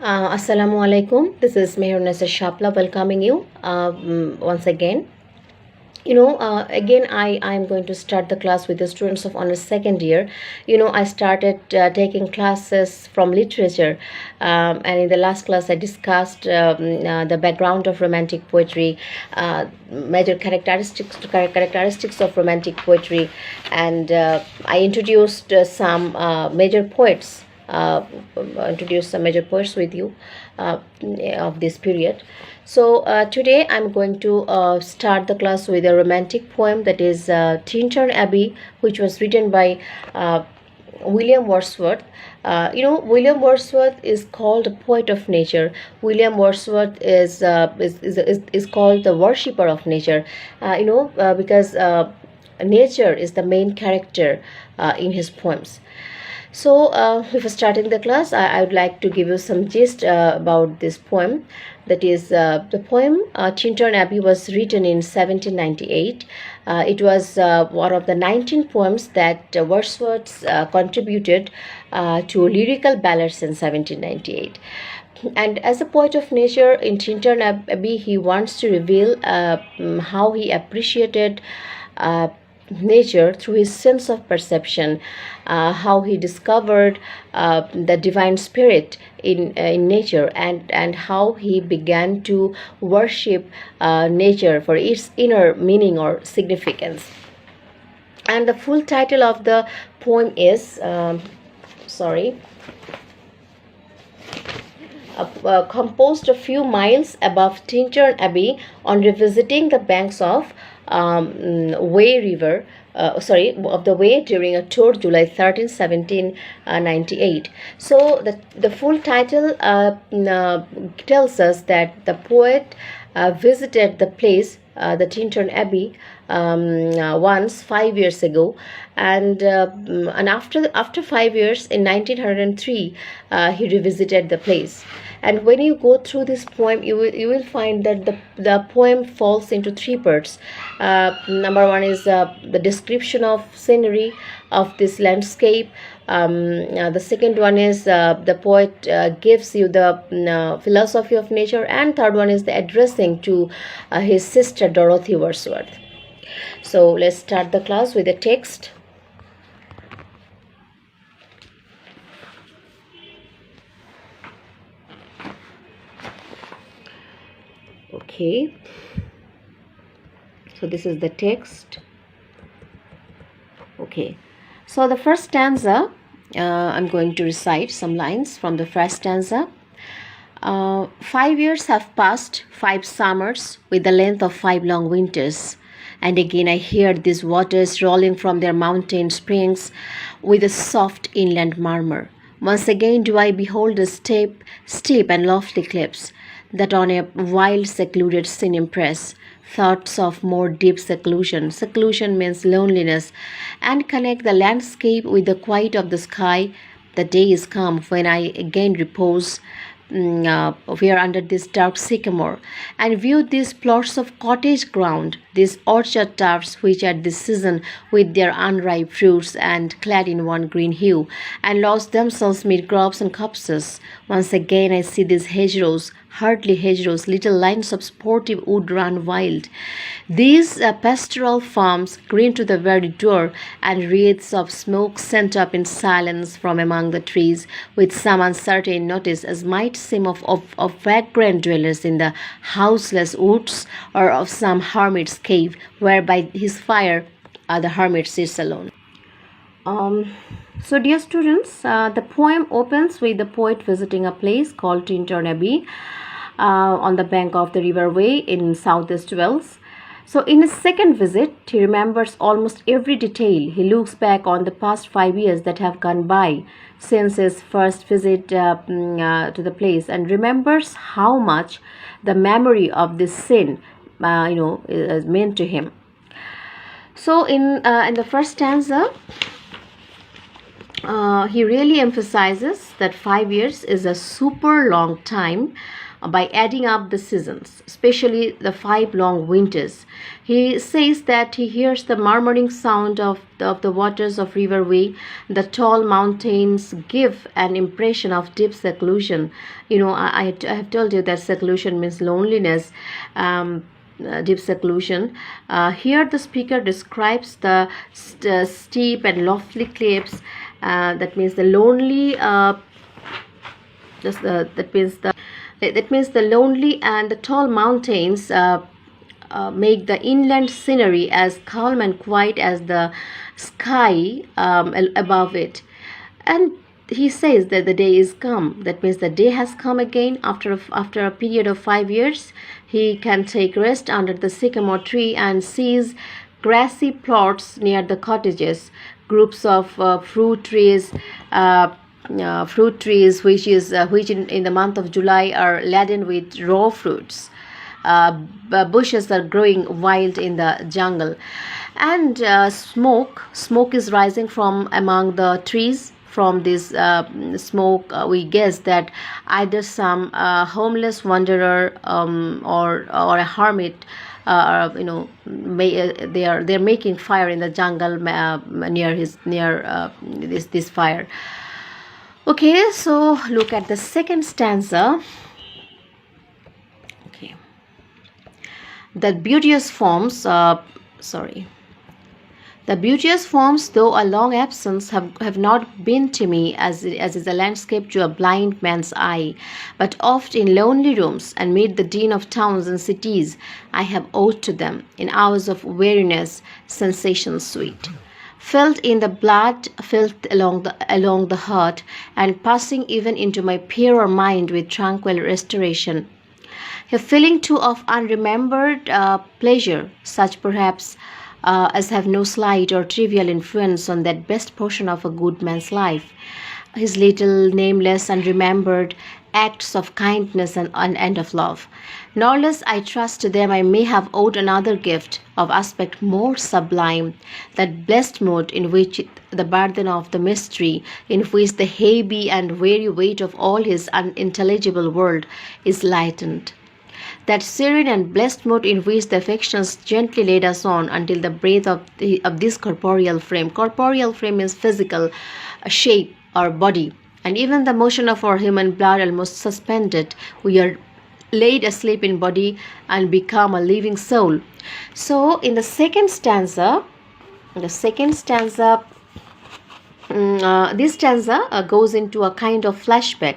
Assalamu alaikum. This is Mehrnesa Shapla welcoming you once again. Again, I am going to start the class with the students of honors second year. I started taking classes from literature, and in the last class I discussed the background of romantic poetry, major characteristics of romantic poetry, and I introduced some major poets. Introduce some major poets with you of this period. So today I'm going to start the class with a romantic poem, that is Tintern Abbey, which was written by William Wordsworth. William Wordsworth is called a poet of nature. William Wordsworth is called the worshipper of nature. Because nature is the main character in his poems. So before starting the class, I would like to give you some gist about this poem. That is, the poem Tintern Abbey was written in 1798. It was one of the 19 poems that Wordsworth contributed to lyrical ballads in 1798. And as a poet of nature in Tintern Abbey, he wants to reveal how he appreciated nature through his sense of perception, how he discovered the divine spirit in nature, and how he began to worship nature for its inner meaning or significance. And the full title of the poem is composed a few miles above Tintern Abbey on revisiting the banks of of the Way during a tour July 13, 1798. So the full title tells us that the poet visited the place, the Tintern Abbey, once 5 years ago, and after 5 years in 1903 he revisited the place. And when you go through this poem, you will find that the poem falls into three parts. Number one is the description of scenery of this landscape. The second one is the poet gives you the philosophy of nature, and third one is the addressing to his sister Dorothy Wordsworth. So let's start the class with the text. Okay, so this is the text. Okay, so the first stanza, I'm going to recite some lines from the first stanza. 5 years have passed, 5 summers, with the length of 5 long winters. And again I hear these waters rolling from their mountain springs with a soft inland murmur. Once again do I behold the steep and lofty cliffs that on a wild secluded scene impress thoughts of more deep seclusion. Seclusion means loneliness, and connect the landscape with the quiet of the sky. The day is come when I again repose here under this dark sycamore, and view these plots of cottage ground, these orchard tufts which at this season with their unripe fruits and clad in one green hue, and lost themselves mid crops and copses. Once again I see these hedgerows, hardly hedgerows, little lines of sportive wood run wild. These pastoral farms, green to the very door, and wreaths of smoke sent up in silence from among the trees, with some uncertain notice, as might seem of vagrant dwellers in the houseless woods, or of some hermit's cave, where by his fire the hermit sits alone. So dear students, the poem opens with the poet visiting a place called Tintern Abbey on the bank of the River Way in southeast Wales. So in his second visit, he remembers almost every detail. He looks back on the past 5 years that have gone by since his first visit to the place, and remembers how much the memory of this scene is meant to him. So in the first stanza, he really emphasizes that 5 years is a super long time by adding up the seasons, especially the 5 long winters. He says that he hears the murmuring sound of the waters of River Wye. The tall mountains give an impression of deep seclusion. I have told you that seclusion means loneliness. Deep seclusion. Here the speaker describes the steep and lofty cliffs. That means the lonely. That means the lonely and the tall mountains make the inland scenery as calm and quiet as the sky above it. And he says that the day is come. That means the day has come again after a period of 5 years. He can take rest under the sycamore tree and sees grassy plots near the cottages, groups of fruit trees which in the month of July are laden with raw fruits. Bushes are growing wild in the jungle, and smoke is rising from among the trees. From this smoke, we guess that either some homeless wanderer or a hermit, they're making fire in the jungle near this fire. Okay, so look at the second stanza. Okay, the beauteous forms. The beauteous forms, though a long absence, have not been to me as is a landscape to a blind man's eye, but oft in lonely rooms and mid the din of towns and cities, I have owed to them, in hours of weariness, sensations sweet. Felt in the blood, felt along the heart, and passing even into my purer mind with tranquil restoration. A feeling too of unremembered pleasure, such perhaps as have no slight or trivial influence on that best portion of a good man's life, his little nameless unremembered acts of kindness and of love. Nor less I trust to them I may have owed another gift of aspect more sublime, that blessed mood in which the burden of the mystery, in which the heavy and weary weight of all his unintelligible world is lightened. That serene and blessed mood in which the affections gently laid us on until the breath of this corporeal frame. Corporeal frame means physical shape or body, and even the motion of our human blood almost suspended. We are laid asleep in body and become a living soul. So in the second stanza, this stanza goes into a kind of flashback,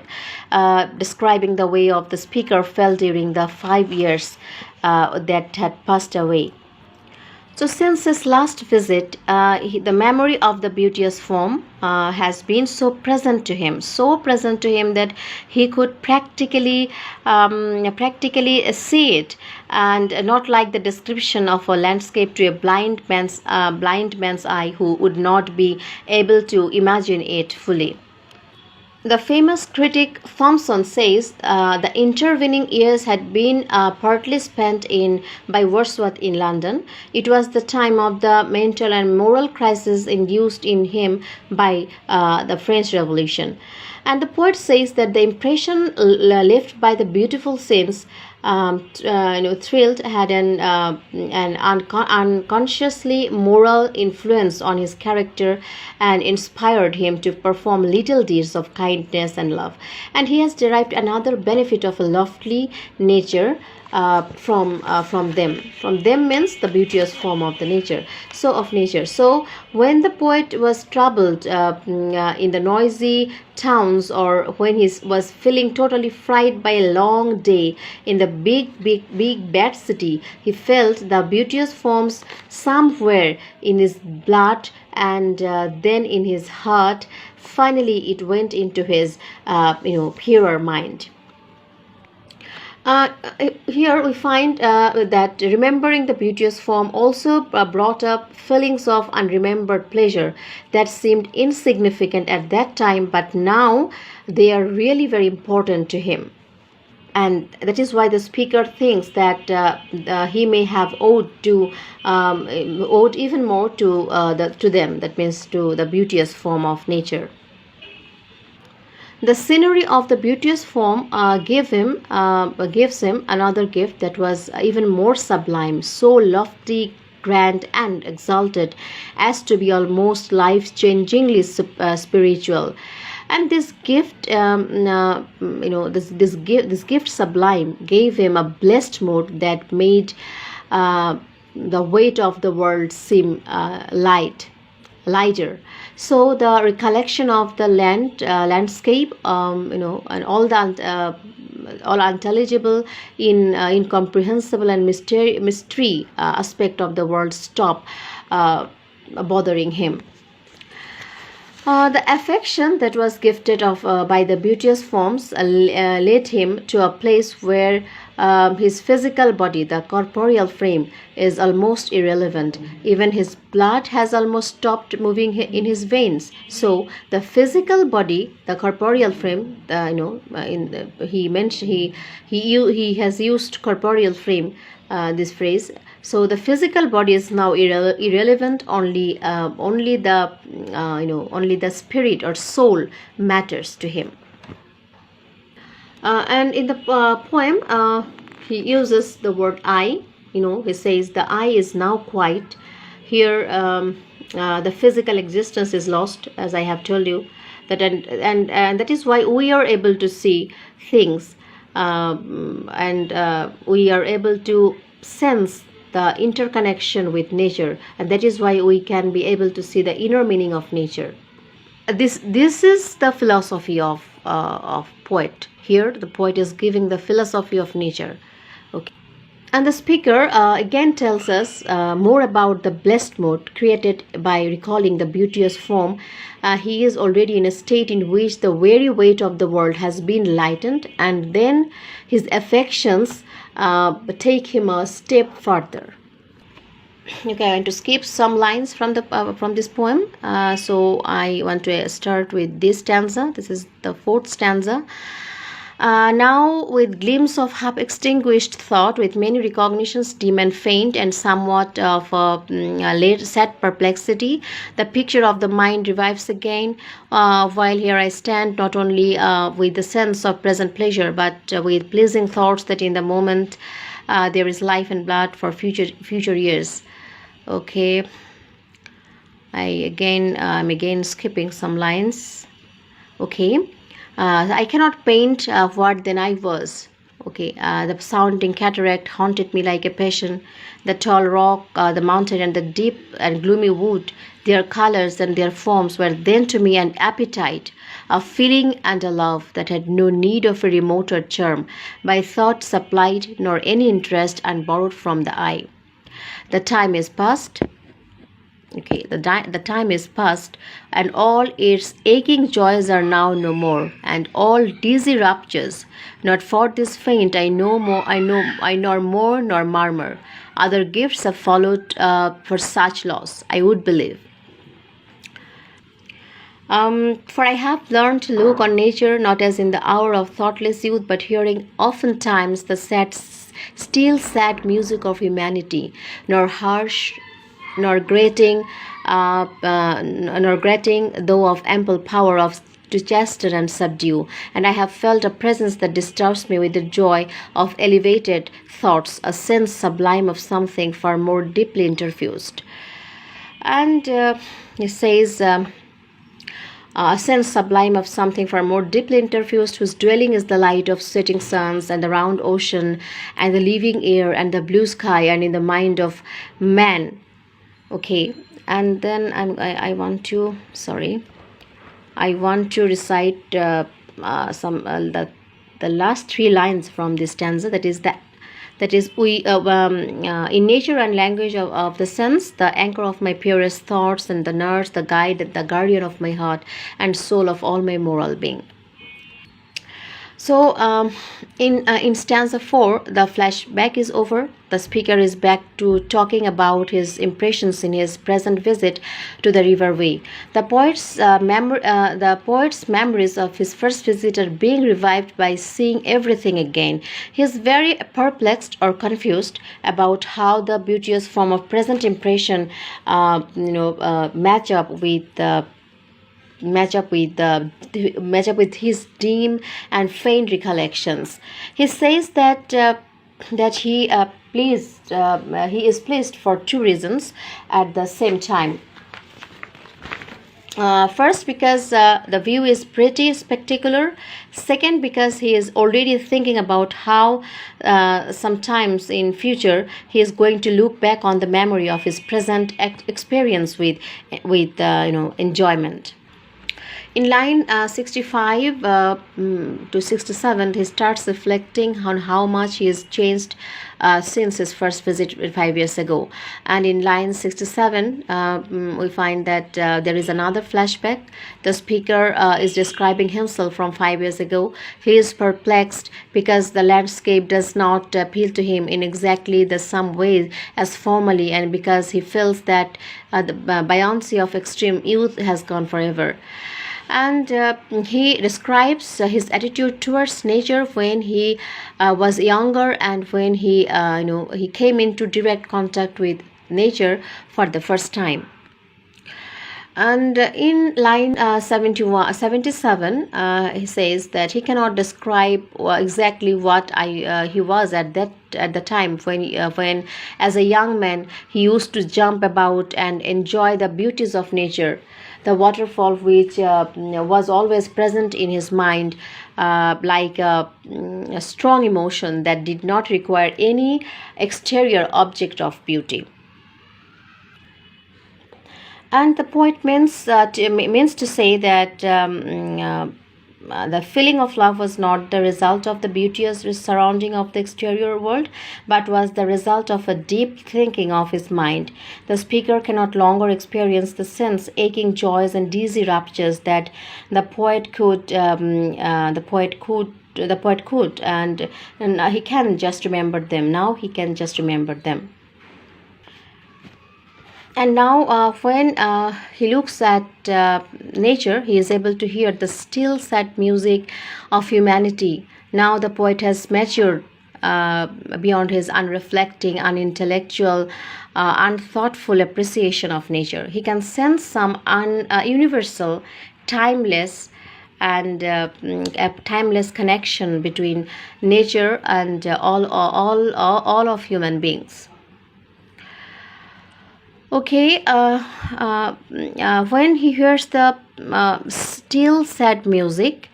describing the way of the speaker felt during the 5 years that had passed away. So since his last visit, the memory of the beauteous form has been so present to him that he could practically see it, and not like the description of a landscape to a blind man's eye who would not be able to imagine it fully. The famous critic Thomson says the intervening years had been partly spent by Wordsworth in London. It was the time of the mental and moral crisis induced in him by the French Revolution. And the poet says that the impression left by the beautiful scenes thrilled had an unconsciously moral influence on his character and inspired him to perform little deeds of kindness and love. And he has derived another benefit of a lofty nature from them. From them means the beauteous form of the nature. So when the poet was troubled in the noisy towns, or when he was feeling totally frightened by a long day in the big bad city, he felt the beauteous forms somewhere in his blood and then in his heart. Finally it went into his purer mind. Here we find that remembering the beauteous form also brought up feelings of unremembered pleasure that seemed insignificant at that time, but now they are really very important to him. And that is why the speaker thinks that he may have owed even more to them. That means to the beauteous form of nature. The scenery of the beauteous form gives him another gift that was even more sublime, so lofty, grand, and exalted as to be almost life-changingly spiritual. And this gift, this gift sublime gave him a blessed mood that made the weight of the world seem lighter. So the recollection of the landscape, and all the all unintelligible, incomprehensible, and mystery aspect of the world stop bothering him. The affection that was gifted by the beauteous forms led him to a place where his physical body, the corporeal frame, is almost irrelevant. Even his blood has almost stopped moving in his veins. So the physical body, the corporeal frame, he has used corporeal frame, this phrase. So the physical body is now irrelevant. Only the spirit or soul matters to him. And in the poem, he uses the word I. He says the I is now quiet. Here, the physical existence is lost, as I have told you. And that is why we are able to see things, and we are able to sense the interconnection with nature, and that is why we can be able to see the inner meaning of nature. This is the philosophy of poet. Here, the poet is giving the philosophy of nature. Okay, and the speaker again tells us more about the blessed mood created by recalling the beauteous form. He is already in a state in which the very weight of the world has been lightened, and then his affections take him a step further. Okay, I want to skip some lines from this poem. So I want to start with this stanza. This is the fourth stanza. Now, with glimpse of half-extinguished thought, with many recognitions dim and faint, and somewhat of a late sad perplexity, the picture of the mind revives again. While here I stand, not only with the sense of present pleasure, but with pleasing thoughts that in the moment there is life and blood for future years. Okay, I'm again skipping some lines. Okay. I cannot paint what then I was. Okay, the sounding cataract haunted me like a passion. The tall rock, the mountain, and the deep and gloomy wood, their colors and their forms were then to me an appetite, a feeling and a love that had no need of a remoter charm, by thought supplied, nor any interest and borrowed from the eye. The time is past. Okay, the time is past, and all its aching joys are now no more, and all dizzy raptures. Not for this faint I nor more nor murmur. Other gifts have followed for such loss, I would believe. For I have learned to look on nature not as in the hour of thoughtless youth, but hearing oftentimes the still sad music of humanity, nor harsh nor grating, though of ample power to chasten and subdue. And I have felt a presence that disturbs me with the joy of elevated thoughts, a sense sublime of something far more deeply interfused. And he says, a sense sublime of something far more deeply interfused, whose dwelling is the light of setting suns and the round ocean and the living air and the blue sky, and in the mind of man. Okay, and then I want to recite the last three lines from this stanza. That is we in nature and language of the sense, the anchor of my purest thoughts, and the nurse, the guide, the guardian of my heart and soul of all my moral being. So in stanza 4, the flashback is over. The speaker is back to talking about his impressions in his present visit to the River Way. The poet's memories of his first visit are being revived by seeing everything again. He is very perplexed or confused about how the beauteous form of present impression match up with match up with his dim and faint recollections. He says that he is pleased for two reasons at the same time. First, because the view is pretty spectacular. Second, because he is already thinking about how sometimes in future he is going to look back on the memory of his present experience with enjoyment. In line 65 to 67, he starts reflecting on how much he has changed since his first visit 5 years ago. And in line 67, we find that there is another flashback. The speaker is describing himself from 5 years ago. He is perplexed because the landscape does not appeal to him in exactly the same way as formerly, and because he feels that the buoyancy of extreme youth has gone forever. And he describes his attitude towards nature when he was younger and when he came into direct contact with nature for the first time. And in line 77, he says that he cannot describe exactly what he was at the time when as a young man he used to jump about and enjoy the beauties of nature. The waterfall, which was always present in his mind, like a strong emotion that did not require any exterior object of beauty. And the poet means to say that the feeling of love was not the result of the beauteous surrounding of the exterior world, but was the result of a deep thinking of his mind. The speaker cannot longer experience the sense aching joys and dizzy raptures that the poet could, and he can just remember them. Now he can just remember them. And now when he looks at nature, he is able to hear the still sad music of humanity. Now the poet has matured beyond his unreflecting, unintellectual, unthoughtful appreciation of nature. He can sense some universal, timeless, and a timeless connection between nature and all of human beings. Okay, when he hears the still sad music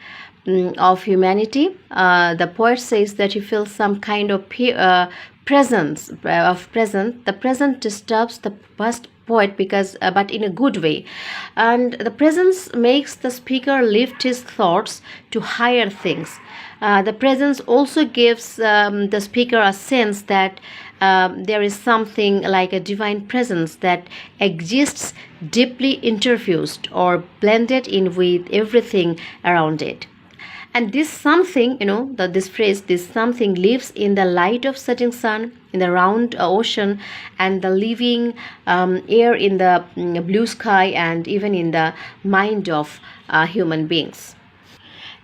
of humanity, the poet says that he feels some kind of presence. The present disturbs the past poet but in a good way, and the presence makes the speaker lift his thoughts to higher things. The presence also gives the speaker a sense that there is something like a divine presence that exists deeply interfused or blended in with everything around it. And this something, this phrase, this something lives in the light of setting sun, in the round ocean, and the living air in the blue sky, and even in the mind of human beings.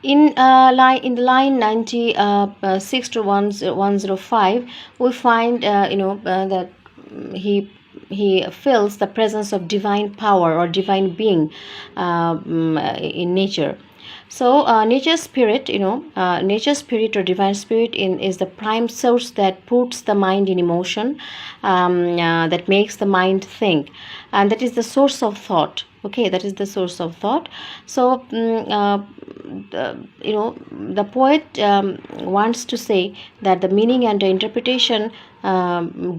In the line 96 to 105, we find that he feels the presence of divine power or divine being in nature. So nature spirit or divine spirit is the prime source that puts the mind in emotion, that makes the mind think, and that is the source of thought. Okay, that is the source of thought. So the poet wants to say that the meaning and the interpretation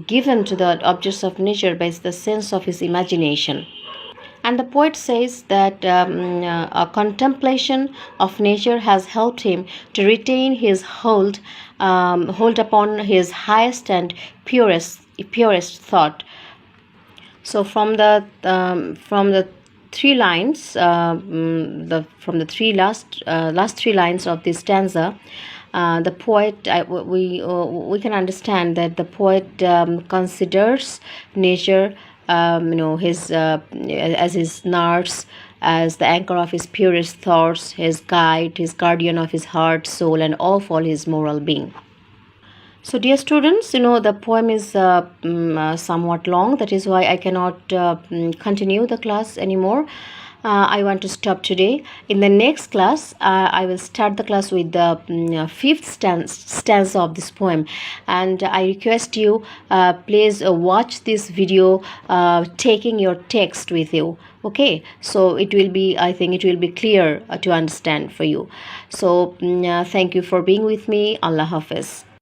given to the objects of nature by the sense of his imagination. And the poet says that a contemplation of nature has helped him to retain his hold upon his highest and purest thought. So from the three lines, from the three last three lines of this stanza, the poet, we can understand that the poet considers nature, as his nurse, as the anchor of his purest thoughts, his guide, his guardian of his heart, soul, and of all his moral being. So, dear students, the poem is somewhat long. That is why I cannot continue the class anymore. I want to stop today. In the next class, I will start the class with the fifth stanza of this poem, and I request you please watch this video taking your text with you. Okay, so it will be, I think it will be clear to understand for you. So thank you for being with me. Allah Hafiz.